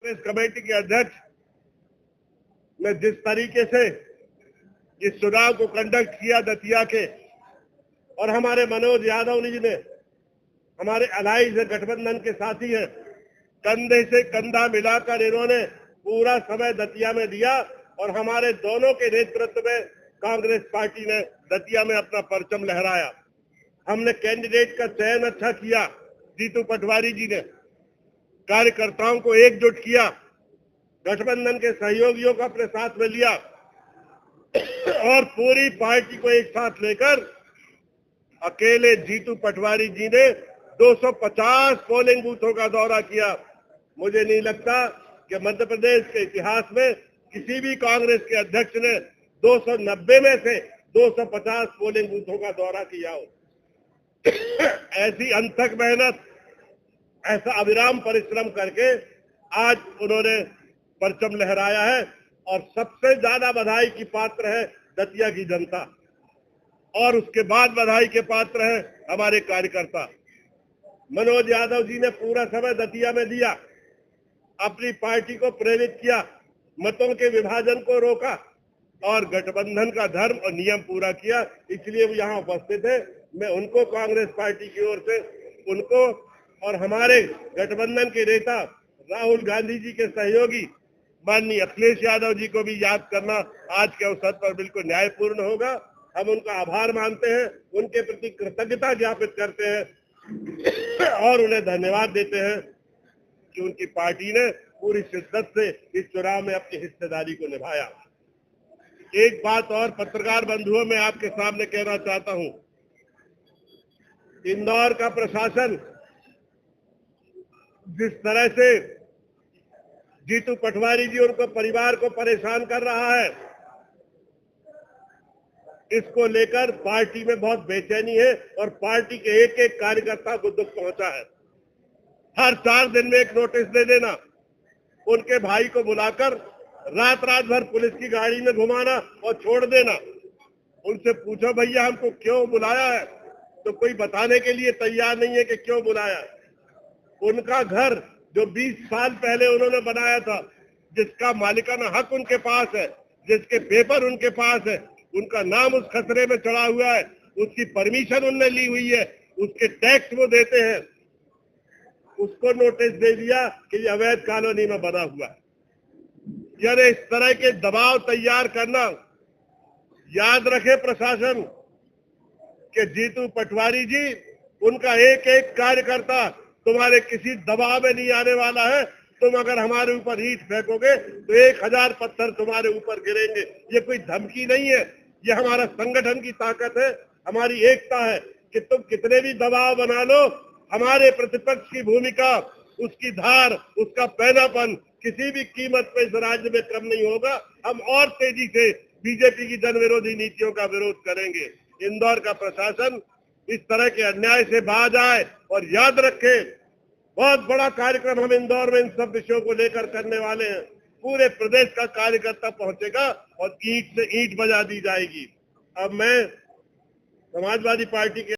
Congress committee के अध्यक्ष ने जिस तरीके से इस चुनाव को कंडक्ट किया दतिया के, और हमारे मनोज यादव जी ने, हमारे अलाइज गठबंधन के साथी हैं, कंधे से कंधा मिलाकर इन्होंने पूरा समय दतिया में दिया और हमारे दोनों के नेतृत्व में कांग्रेस पार्टी ने दतिया में अपना परचम लहराया। हमने कैंडिडेट का चयन अच्छा किया, जीतू पटवारी जी ने कार्यकर्ताओं को एकजुट किया, गठबंधन के सहयोगियों को अपने साथ में लिया और पूरी पार्टी को एक साथ लेकर अकेले जीतू पटवारी जी ने 250 पोलिंग बूथों का दौरा किया। मुझे नहीं लगता कि मध्य प्रदेश के इतिहास में किसी भी कांग्रेस के अध्यक्ष ने 290 में से 250 पोलिंग बूथों का दौरा किया हो। ऐसी अनथक मेहनत, ऐसा अविराम परिश्रम करके आज उन्होंने परचम लहराया है और सबसे ज्यादा बधाई की पात्र है दतिया की जनता और उसके बाद बधाई के पात्र है हमारे कार्यकर्ता। मनोज यादव जी ने पूरा समय दतिया में दिया, अपनी पार्टी को प्रेरित किया, मतों के विभाजन को रोका और गठबंधन का धर्म और नियम पूरा किया। इसलिए वो यहाँ उपस्थित है। मैं उनको कांग्रेस पार्टी की ओर से उनको और हमारे गठबंधन के नेता राहुल गांधी जी के सहयोगी माननीय अखिलेश यादव जी को भी याद करना आज के अवसर पर बिल्कुल न्यायपूर्ण होगा। हम उनका आभार मानते हैं, उनके प्रति कृतज्ञता ज्ञापित करते हैं और उन्हें धन्यवाद देते हैं कि उनकी पार्टी ने पूरी शिद्दत से इस चुनाव में अपनी हिस्सेदारी को निभाया। एक बात और पत्रकार बंधुओं में आपके सामने कहना चाहता हूं, इंदौर का प्रशासन जिस तरह से जीतू पटवारी जी उनको परिवार को परेशान कर रहा है, इसको लेकर पार्टी में बहुत बेचैनी है और पार्टी के एक एक कार्यकर्ता को दुख पहुंचा है। हर 4 दिन में एक नोटिस दे देना, उनके भाई को बुलाकर रात भर पुलिस की गाड़ी में घुमाना और छोड़ देना। उनसे पूछो भैया हमको क्यों बुलाया है, तो कोई बताने के लिए तैयार नहीं है कि क्यों बुलाया है। उनका घर जो 20 साल पहले उन्होंने बनाया था, जिसका मालिकाना हक उनके पास है, जिसके पेपर उनके पास है, उनका नाम उस खसरे में चढ़ा हुआ है, उसकी परमिशन उनने ली हुई है, उसके टैक्स वो देते हैं, उसको नोटिस दे दिया कि ये अवैध कॉलोनी में बना हुआ है। यानी इस तरह के दबाव तैयार करना, याद रखे प्रशासन कि जीतू पटवारी जी, उनका एक एक कार्यकर्ता तुम्हारे किसी दबाव में नहीं आने वाला है। तुम अगर हमारे ऊपर ईंट फेंकोगे तो 1000 पत्थर तुम्हारे ऊपर गिरेंगे। ये कोई धमकी नहीं है, ये हमारा संगठन की ताकत है, हमारी एकता है कि तुम कितने भी दबाव बना लो, हमारे प्रतिपक्ष की भूमिका, उसकी धार, उसका पैनापन किसी भी कीमत पर इस राज्य में कम नहीं होगा। हम और तेजी से बीजेपी की जन विरोधी नीतियों का विरोध करेंगे। इंदौर का प्रशासन इस तरह के अन्याय से बाज आए और याद रखे, बहुत बड़ा कार्यक्रम हम इंदौर में इन सब विषयों को लेकर करने वाले हैं। पूरे प्रदेश का कार्यकर्ता पहुंचेगा और ईंट से ईंट बजा दी जाएगी। अब मैं समाजवादी पार्टी के